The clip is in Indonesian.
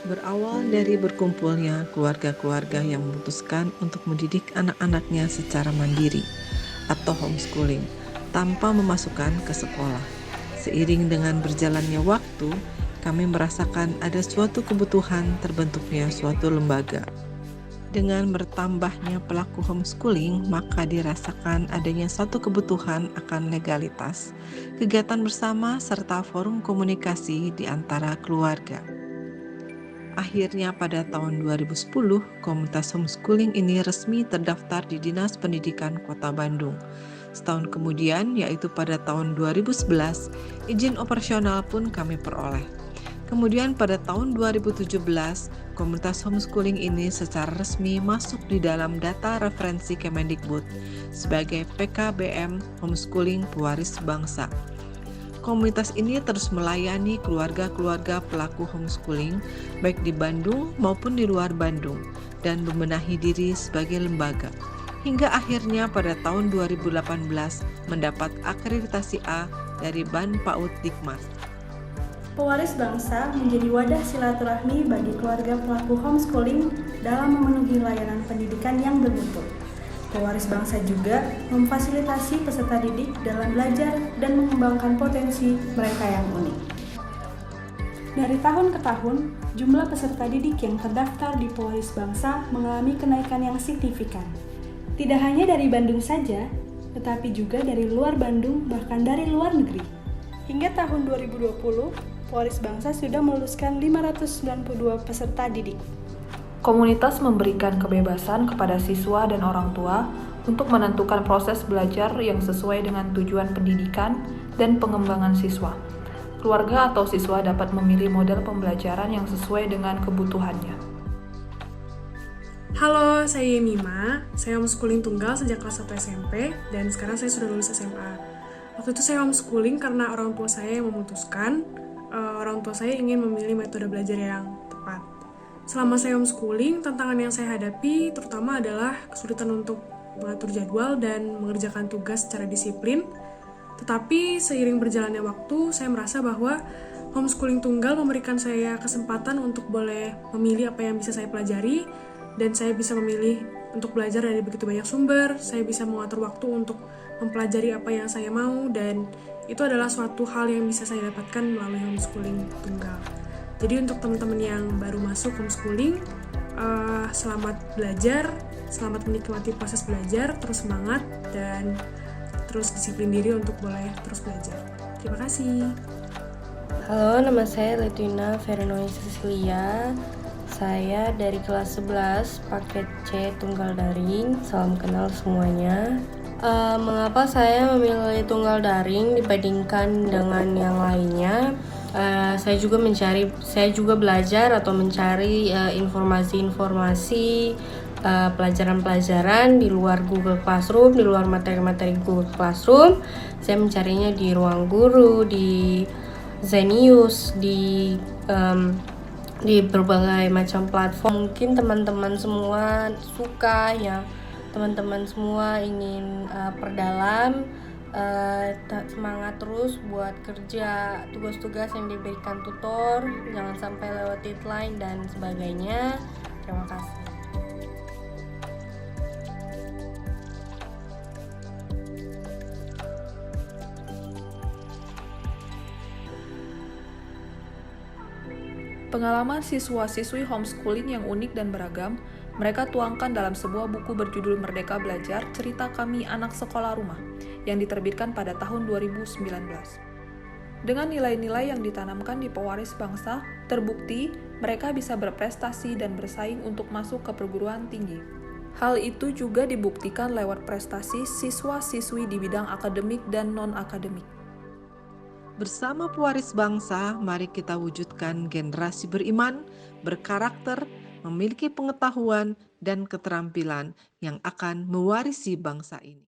Berawal dari berkumpulnya keluarga-keluarga yang memutuskan untuk mendidik anak-anaknya secara mandiri atau homeschooling tanpa memasukkan ke sekolah. Seiring dengan berjalannya waktu, kami merasakan ada suatu kebutuhan terbentuknya suatu lembaga. Dengan bertambahnya pelaku homeschooling, maka dirasakan adanya satu kebutuhan akan legalitas, kegiatan bersama, serta forum komunikasi di antara keluarga. Akhirnya pada tahun 2010, komunitas homeschooling ini resmi terdaftar di Dinas Pendidikan Kota Bandung. Setahun kemudian, yaitu pada tahun 2011, izin operasional pun kami peroleh. Kemudian pada tahun 2017, komunitas homeschooling ini secara resmi masuk di dalam data referensi Kemendikbud sebagai PKBM Homeschooling Pewaris Bangsa. Komunitas ini terus melayani keluarga-keluarga pelaku homeschooling baik di Bandung maupun di luar Bandung dan membenahi diri sebagai lembaga. Hingga akhirnya pada tahun 2018 mendapat akreditasi A dari Ban PAUD Dikmas. Pewaris Bangsa menjadi wadah silaturahmi bagi keluarga pelaku homeschooling dalam memenuhi layanan pendidikan yang bermutu. Pewaris Bangsa juga memfasilitasi peserta didik dalam belajar dan mengembangkan potensi mereka yang unik. Dari tahun ke tahun, jumlah peserta didik yang terdaftar di Pewaris Bangsa mengalami kenaikan yang signifikan. Tidak hanya dari Bandung saja, tetapi juga dari luar Bandung bahkan dari luar negeri. Hingga tahun 2020, Pewaris Bangsa sudah meluluskan 592 peserta didik. Komunitas memberikan kebebasan kepada siswa dan orang tua untuk menentukan proses belajar yang sesuai dengan tujuan pendidikan dan pengembangan siswa. Keluarga atau siswa dapat memilih model pembelajaran yang sesuai dengan kebutuhannya. Halo, saya Mima. Saya homeschooling tunggal sejak kelas 1 SMP dan sekarang saya sudah lulus SMA. Waktu itu saya homeschooling karena orang tua saya yang memutuskan. Orang tua saya ingin memilih metode belajar yang tepat. Selama saya homeschooling, tantangan yang saya hadapi terutama adalah kesulitan untuk mengatur jadwal dan mengerjakan tugas secara disiplin. Tetapi seiring berjalannya waktu, saya merasa bahwa homeschooling tunggal memberikan saya kesempatan untuk boleh memilih apa yang bisa saya pelajari, dan saya bisa memilih untuk belajar dari begitu banyak sumber. Saya bisa mengatur waktu untuk mempelajari apa yang saya mau, dan itu adalah suatu hal yang bisa saya dapatkan melalui homeschooling tunggal. Jadi untuk teman-teman yang baru masuk homeschooling, selamat belajar, selamat menikmati proses belajar, terus semangat, dan terus disiplin diri untuk boleh terus belajar. Terima kasih. Halo, nama saya Letwina Verenoi Cecilia. Saya dari kelas 11 paket C tunggal daring. Salam kenal semuanya. Mengapa saya memilih tunggal daring dibandingkan dengan yang lainnya? Saya juga belajar atau mencari informasi-informasi, pelajaran-pelajaran di luar Google Classroom, di luar materi-materi Google Classroom. Saya mencarinya di Ruang Guru, di Zenius, di berbagai macam platform. Mungkin teman-teman semua suka ya, teman-teman semua ingin perdalam, semangat terus buat kerja tugas-tugas yang diberikan tutor, jangan sampai lewat deadline dan sebagainya. Terima kasih. Pengalaman siswa-siswi homeschooling yang unik dan beragam, mereka tuangkan dalam sebuah buku berjudul Merdeka Belajar, Cerita Kami Anak Sekolah Rumah, yang diterbitkan pada tahun 2019. Dengan nilai-nilai yang ditanamkan di Pewaris Bangsa, terbukti mereka bisa berprestasi dan bersaing untuk masuk ke perguruan tinggi. Hal itu juga dibuktikan lewat prestasi siswa-siswi di bidang akademik dan non-akademik. Bersama Pewaris Bangsa, mari kita wujudkan generasi beriman, berkarakter, memiliki pengetahuan dan keterampilan yang akan mewarisi bangsa ini.